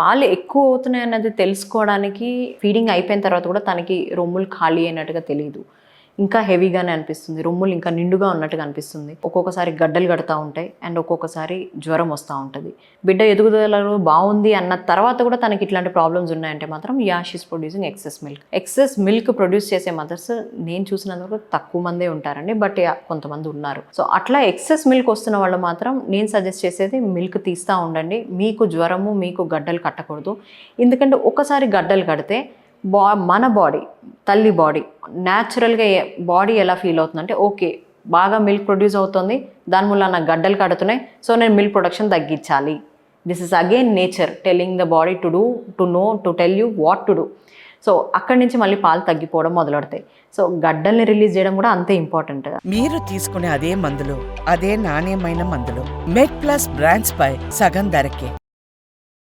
పాలు ఎక్కువ అవుతున్నాయి అన్నది తెలుసుకోవడానికి ఫీడింగ్ అయిపోయిన తర్వాత కూడా తనకి రొమ్ములు ఖాళీ అయినట్టుగా తెలియదు, ఇంకా హెవీగానే అనిపిస్తుంది, రొమ్ములు ఇంకా నిండుగా ఉన్నట్టుగా అనిపిస్తుంది, ఒక్కొక్కసారి గడ్డలు కడతా ఉంటాయి అండ్ ఒక్కొక్కసారి జ్వరం వస్తూ ఉంటుంది. బిడ్డ ఎదుగుదలలో బాగుంది అన్న తర్వాత కూడా తనకి ఇట్లాంటి ప్రాబ్లమ్స్ ఉన్నాయంటే మాత్రం she's producing excess milk produce చేసే మదర్స్ నేను చూసినందుకు తక్కువ మందే ఉంటారండి, బట్ కొంతమంది ఉన్నారు. సో అట్లా ఎక్సెస్ మిల్క్ వస్తున్న వాళ్ళు మాత్రం నేను సజెస్ట్ చేసేది మిల్క్ తీస్తూ ఉండండి. మీకు జ్వరము మీకు గడ్డలు కట్టకూడదు, ఎందుకంటే ఒకసారి గడ్డలు కడితే మన బాడీ తల్లి బాడీ న్యాచురల్గా బాడీ ఎలా ఫీల్ అవుతుందంటే ఓకే బాగా మిల్క్ ప్రొడ్యూస్ అవుతుంది, దాని వల్ల నాకు గడ్డలు కడుతున్నాయి, సో నేను మిల్క్ ప్రొడక్షన్ తగ్గించాలి. This is again nature telling the body to tell you what to do. So అక్కడి నుంచి మళ్ళీ పాలు తగ్గిపోవడం మొదలెడతాయి. సో గడ్డల్ని రిలీజ్ చేయడం కూడా అంతే ఇంపార్టెంట్. మీరు తీసుకునే అదే మందులు, అదే నాణ్యమైన మందులు మెడ్ ప్లస్ బ్రాండ్స్ పై సగం ధరకే.